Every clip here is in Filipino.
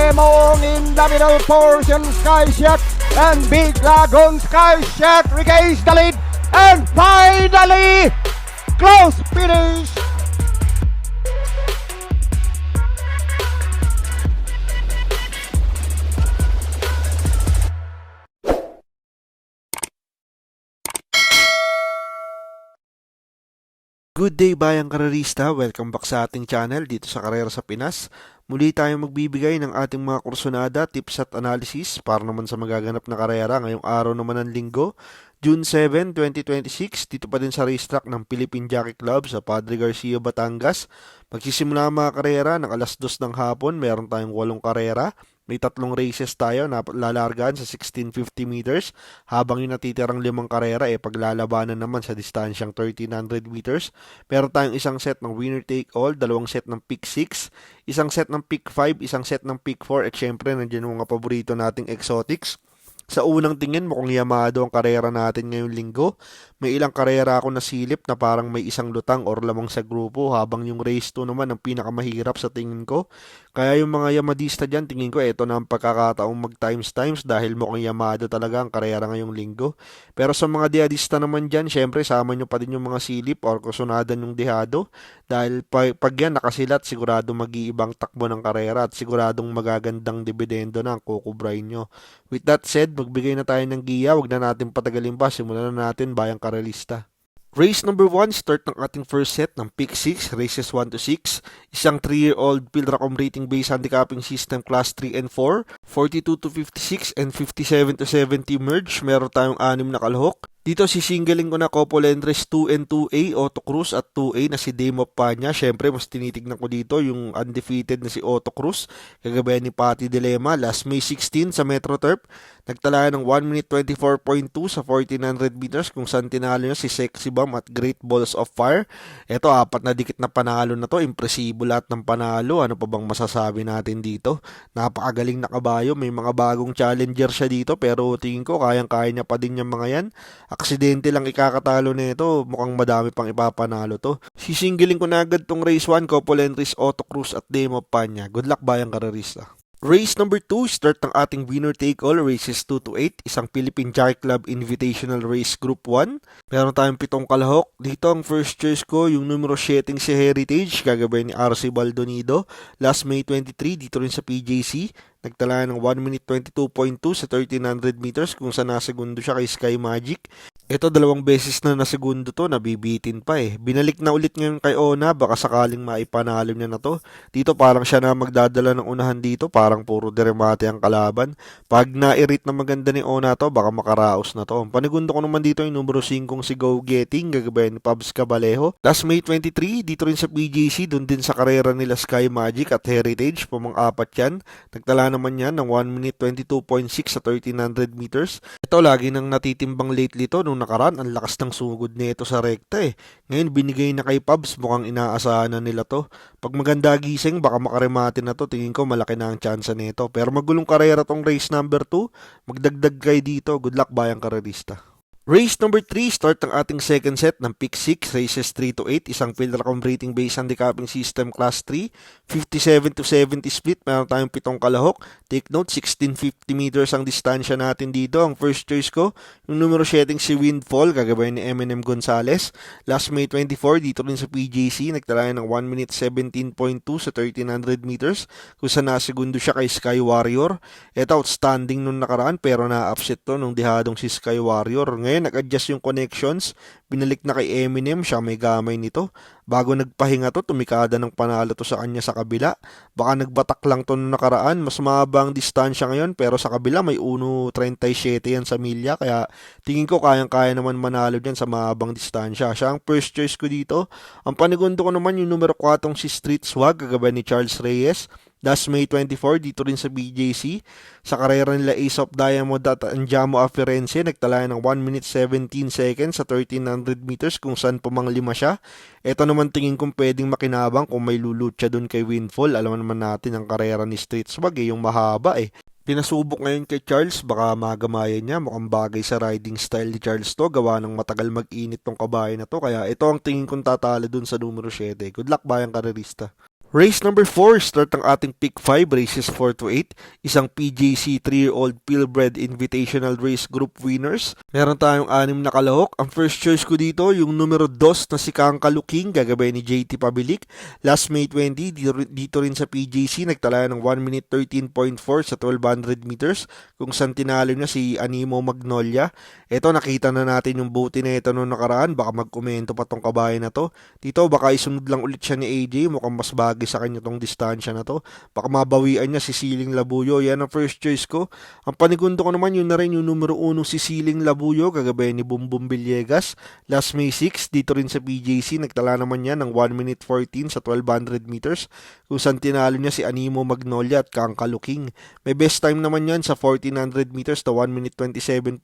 Lemon in the middle portion, Skyshack and Big Lagoon. Skyshack regains the lead and finally close finish. Good day bayang karerista, welcome back sa ating channel dito sa Karera sa Pinas. Muli tayong magbibigay ng ating mga kursunada, tips at analysis para naman sa magaganap na karera ngayong araw naman ng linggo, June 7, 2026, dito pa din sa racetrack ng Philippine Jockey Club sa Padre Garcia, Batangas. Magsisimula ang mga karera ng alas 2 ng hapon, meron tayong 8 karera. May 3 races tayo na lalargaan sa 1650 meters habang yung natitirang 5 karera paglalabanan naman sa distansyang 1300 meters. Meron tayong isang set ng winner take all, 2 set ng pick 6, isang set ng pick 5, isang set ng pick 4 at syempre nandiyan yung mga paborito nating exotics. Sa unang tingin, mukhang yamado ang karera natin ngayong linggo. May ilang karera ako nasilip na parang may isang lutang or lamang sa grupo habang yung race 2 naman ang pinakamahirap sa tingin ko. Kaya yung mga yamadista dyan, tingin ko ito na ang pagkakataong mag-times dahil mukhang yamado talaga ang karera ngayong linggo. Pero sa mga diadista naman dyan, syempre sama nyo pa din yung mga silip or kusunadan yung dihado dahil pag yan nakasilat, sigurado mag-iibang takbo ng karera at siguradong magagandang dividendo na ang kukubrahin nyo. With that said, magbigay na tayo ng giya, wag na natin patagalin pa, simulan na natin bayang karelista. Race number 1, start ng ating first set ng pick 6, races 1 to 6, isang 3-year-old Pilracom rating based handicapping system class 3 and 4, 42 to 56 and 57 to 70 merge, meron tayong 6 na kalahok. Dito sisinggaling ko na Couple Entries 2 and 2A, Otto Cruz at 2A na si Dame of Panya. Syempre, mas tinitignan ko dito yung undefeated na si Otto Cruz, kagabayan ni Patty Dilema, last May 16 sa Metro Turf. Nagtala ng 1 minute 24.2 sa 1400 meters kung saan tinalo niya si Sexy Bomb at Great Balls of Fire. Ito, 4 na dikit na panalo na to, impresibo lahat ng panalo. Ano pa bang masasabi natin dito? Napakagaling na kabayo, may mga bagong challenger siya dito pero tingin ko kayang-kaya niya pa din yung mga yan. Aksidente lang ikakatalo nito, mukhang madami pang ipapanalo to. Sisinggiling ko na agad tong race 1, Couple Entries, Otto Cruz at Dame of Panya. Good luck bayang karerista. Race number 2, start ng ating winner take all, races 2 to 8, isang Philippine Jockey Club Invitational Race Group 1. Meron tayong 7 kalahok. Dito ang first choice ko, yung numero 7 si Heritage, gagabay ni RC Baldonido. Last May 23, dito rin sa PJC. Nagtala ng 1 minute 22.2 sa 1300 meters kung saan nasegundo siya kay Sky Magic. Ito 2 beses na nasegundo to, nabibitin pa Binalik na ulit ngayon kay Ona, baka sakaling maipanalo niya na to. Dito parang siya na magdadala ng unahan dito, parang puro deremate ang kalaban. Pag na-irate na maganda ni Ona to, baka makaraos na to. Panigundo ko naman dito yung numero 5 si Go Getting, gagabayan ni Pabs Cabalejo. Last May 23, dito rin sa PJC, dun din sa karera nila Sky Magic at Heritage, pamang-4 yan. Nagtala naman yan ng 1 minute 22.6 sa 1300 meters. Ito lagi nang natitimbang lately to, nung nakaraan, ang lakas ng sugod nito sa rekta Ngayon binigay na kay Pabs, mukhang inaasahan na nila to. Pag maganda gising, baka makaremate na to, tingin ko malaki na ang chance nito. Pero magulong karera tong race number 2, magdagdag kayo dito. Good luck bayang karerista. Race number 3, start ng ating second set ng pick 6, races 3 to 8, isang Pilracom rating based handicapping system class 3, 57 to 70 split, meron tayong 7 kalahok. Take note, 1650 meters ang distansya natin dito. Ang first choice ko, yung numero 7 si Windfall, gagawin ni Eminem Gonzalez. Last May 24, dito rin sa PJC, nagtala ng 1 minute 17.2 sa 1300 meters, kung saan nasegundo siya kay Sky Warrior. Ito, outstanding nung nakaraan, pero na-upset to nung dihadong si Sky Warrior. Ngayon, nag-adjust yung connections, binalik na kay Eminem, siya may gamay nito. Bago nagpahinga to, tumikada ng panalo to sa kanya sa kabila. Baka nagbatak lang to nung nakaraan, mas mabang distansya ngayon, pero sa kabila may 1.37 yan sa milya, kaya tingin ko kayang-kaya naman manalo dyan sa mabang distansya. Siya ang first choice ko dito. Ang panigundo ko naman yung numero 4 si Street Swag, gagabay ni Charles Reyes. Last May 24, dito rin sa BJC. Sa karera nila Ace of Diamond at Andiamo Aferense, nagtala ng 1 minute 17 seconds sa 1300 meters kung saan pumanglima siya. Ito naman tingin kong pwedeng makinabang kung may lulutya dun kay Windfall. Alam naman natin ang karera ni Street Swag, yung mahaba Pinasubok ngayon kay Charles, baka magamayan niya. Mukhang bagay sa riding style ni Charles to. Gawa ng matagal mag-init tong kabayo na to. Kaya ito ang tingin kong tatalo dun sa numero 7. Good luck bayang karerista. Race number 4, start ang ating pick 5, races 4 to 8. Isang PJC 3-year-old Purebred Invitational Race Group winners. Meron tayong 6 na kalahok. Ang first choice ko dito, yung numero 2 na si Kangkalu King, gagabay ni JT Pabilik. Last May 20, dito rin sa PJC, nagtala ng 1 minute 13.4 sa 1200 meters, kung saan tinalo niya si Animo Magnolia. Ito, nakita na natin yung bote na ito noong nakaraan. Baka magkomento pa tong kabayan na to. Dito, baka isunod lang ulit siya ni AJ. Mukhang mas bagay sa kanya tong distansya na to. Baka mabawian niya si Siling Labuyo. Yan ang first choice ko. Ang panigundo ko naman, yun na rin yung numero 1 si Siling Labuyo, kagabi ni Bumbum Villegas. Last May 6, dito rin sa PJC, nagtala naman niya ng 1 minute 14 sa 1200 meters, kung saan tinalo niya si Animo Magnolia at Kangkalu King. May best time naman yan sa 1400 meters na 1 minute 27.2.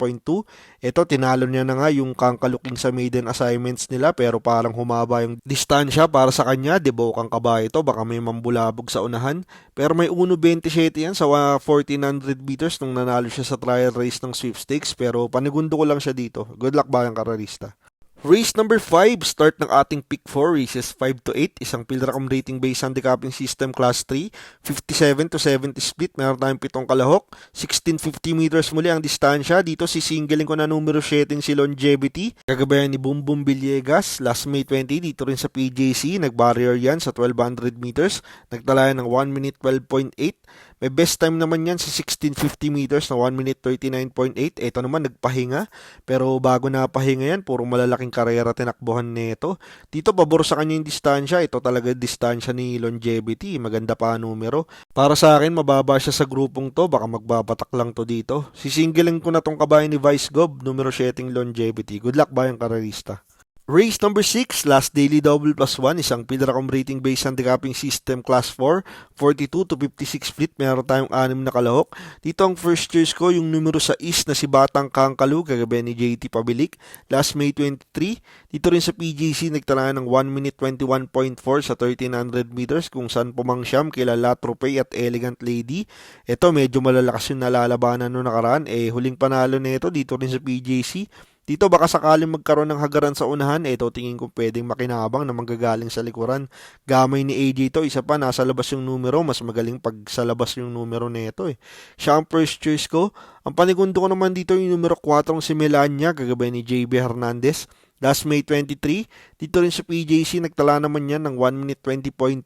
Ito, tinalo niya na nga yung Kangkalu King sa maiden assignments nila, pero parang humaba yung distansya para sa kanya. Debokang kabayo ito, baka may mambulabog sa unahan. Pero may 1.27 yan sa 1400 meters nung nanalo siya sa trial race ng sweepstakes, pero panigundo ko lang siya dito. Good luck bayang kararista. Race number 5, start ng ating pick 4, races 5 to 8, isang Pilracom rating based handicapping system class 3, 57 to 70 split, meron tayong 7 kalahok, 1650 meters muli ang distansya. Dito sisingilin ko na numero 7 si Longevity, kagabayan ni Bumbum Villegas. Last May 20, dito rin sa PJC, nag-barrier yan sa 1200 meters, nagtalayan ng 1 minute 12.8. May best time naman yan sa 1650 meters na 1 minute 39.8. Ito naman nagpahinga, pero bago napahinga yan, puro malalaking karera tinakbuhan nito. Dito pabor sa kanya yung distansya. Ito talaga distansya ni Longevity. Maganda pa numero. Para sa akin, mababa siya sa grupong to. Baka magbabatak lang to dito. Sisingilin ko na tong kabayan ni Vice Gov, numero 7 Longevity. Good luck bayang karerista. Race number 6, last daily double plus 1, isang Pilracom rating based handicapping system class 4, 42 to 56 split, meron tayong 6 na kalahok. Dito ang first choice ko, yung numero 6 na si Batang Kangkalu, kagabi ni JT Pabilik. Last May 23, dito rin sa PJC, nagtala ng 1 minute 21.4 sa 1300 meters, kung saan pumangsyam kila La Tropay at Elegant Lady. Ito, medyo malalakas yung nalalabanan noong nakaraan. Huling panalo nito dito rin sa PJC. Dito baka sakaling magkaroon ng hagaran sa unahan, ito tingin ko pwedeng makinabang na manggagaling sa likuran. Gamay ni AJ to, isa pa nasa labas yung numero, mas magaling pag sa labas yung numero nito Siya ang first choice ko. Ang panigundo ko naman dito yung numero 4 si Melania, kagabay ni JB Hernandez. Last May 23, dito rin sa PJC, nagtala naman yan ng 1 minute 20.2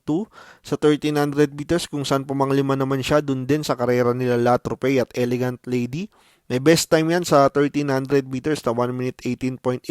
sa 1300 meters, kung saan pumanglima naman siya dun din sa karera nila La Tropay at Elegant Lady. May best time yan sa 1300 meters na 1 minute 18.8.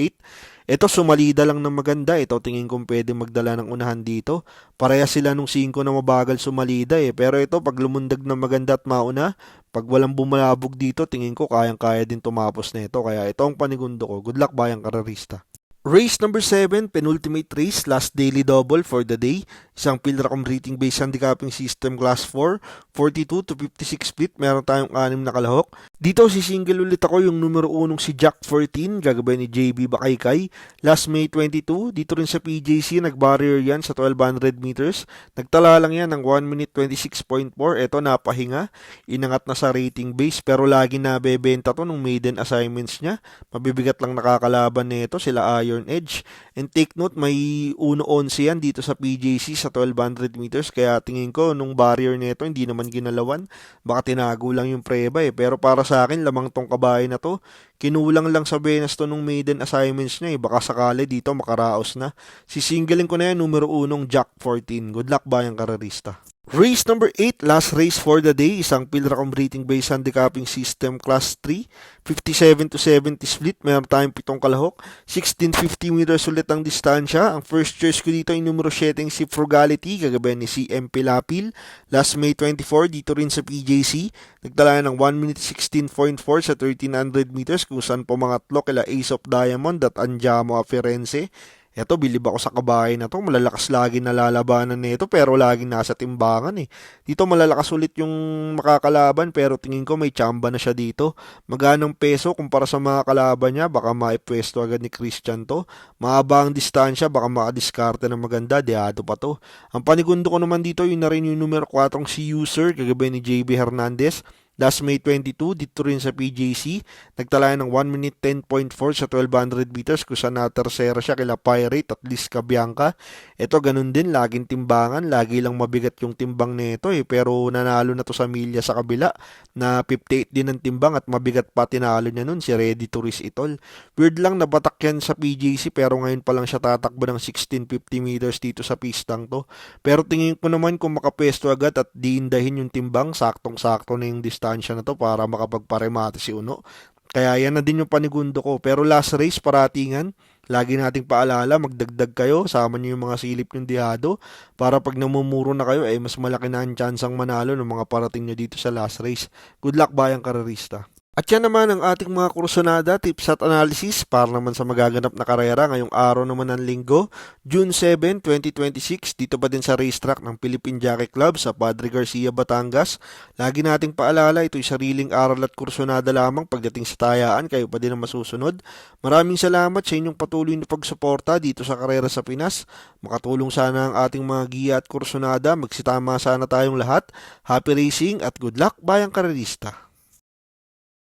Ito, sumalida lang ng maganda. Ito, tingin kong pwede magdala ng unahan dito. Pareha sila nung 5 na mabagal sumalida Pero ito, pag lumundag ng maganda at mauna, pag walang bumalabog dito, tingin ko kayang-kaya din tumapos na ito. Kaya ito ang panigundo ko. Good luck bayang kararista. Race number 7, penultimate race, last daily double for the day. Isang Pilracom rating based handicapping system class 4, 42 to 56 split, meron tayong 6 na kalahok. Dito sisingle ulit ako yung numero 1 si Jack 14, gagabay ni JB Bakaykay. Last May 22, dito rin sa PJC, nag-barrier yan sa 1200 meters. Nagtala lang yan ng 1 minute 26.4. Ito, napahinga. Inangat na sa rating base, pero lagi nabebenta to nung maiden assignments niya. Mabibigat lang nakakalaban nito, sila Iron Edge. And take note, may 1.11 yan dito sa PJC sa 1200 meters, kaya tingin ko nung barrier nito hindi naman ginalawan. Baka tinago lang yung preba pero para sa akin lamang tong kabayo na to. Kinulang lang sa Venus to nung maiden assignments niya baka sakali dito makaraos na. Sisingilin ko na yan numero 1 Jack 14. Good luck bayang kararista. Race number 8, last race for the day, isang Pilracom rating based handicapping system class 3, 57 to 70 split, mayroon tayong 7 kalahok, 1650 meters ulit ang distansya. Ang first choice ko dito ay numero 7 si Frugality, kagabi ni CM Pilapil. Last May 24, dito rin sa PJC, nagtala ng 1 minute 16.4 sa 1300 meters, kung saan pumangatlo kila Ace of Diamond at Andiamo Aferense. Eto, bilib ako sa kabahay na to. Malalakas lagi nalalabanan nito pero laging nasa timbangan Dito malalakas ulit yung makakalaban pero tingin ko may tsamba na siya dito. Maganang peso kumpara sa mga kalaban niya, baka maipwesto agad ni Christian to. Mahaba ang distansya, baka makadiskarte ng maganda, deado pa to. Ang panigundo ko naman dito, yun na rin yung numero 4 si User, kagabi ni JB Hernandez. last May 22 dito rin sa PJC. Nagtala ng 1 minute 10.4 sa 1200 meters kung saan na-tercera siya kila Pirate at Liz Cabianca. Ito ganun din, laging timbangan, lagi lang mabigat yung timbang nito pero nanalo na to sa milya sa kabila na 58 din ang timbang at mabigat pa tinalo niya nun si Ready to Race Itol. Weird lang nabatak yan sa PJC pero ngayon pa lang siya tatakbo ng 1650 meters dito sa pistang to. Pero tingin ko naman kung makapwesto agad at diindahin yung timbang, saktong-sakto na yung distansya na to para makapagparemate si Uno. Kaya yan na din yung panigundo ko. Pero last race, paratingan, lagi nating paalala, magdagdag kayo, sama nyo yung mga silip yung dihado, para pag namumuro na kayo, mas malaki na ang tsansang manalo ng mga parating nyo dito sa last race. Good luck bayang karerista. At yan naman ang ating mga kursunada, tips at analysis para naman sa magaganap na karera ngayong araw naman ng linggo, June 7, 2026, dito pa din sa racetrack ng Philippine Jockey Club sa Padre Garcia, Batangas. Lagi nating paalala, ito'y sariling aral at kursunada lamang pagdating sa tayaan, kayo pa din ang masusunod. Maraming salamat sa inyong patuloy na pagsuporta dito sa Karera sa Pinas. Makatulong sana ang ating mga giya at kursunada, magsitama sana tayong lahat. Happy racing at good luck bayang karerista.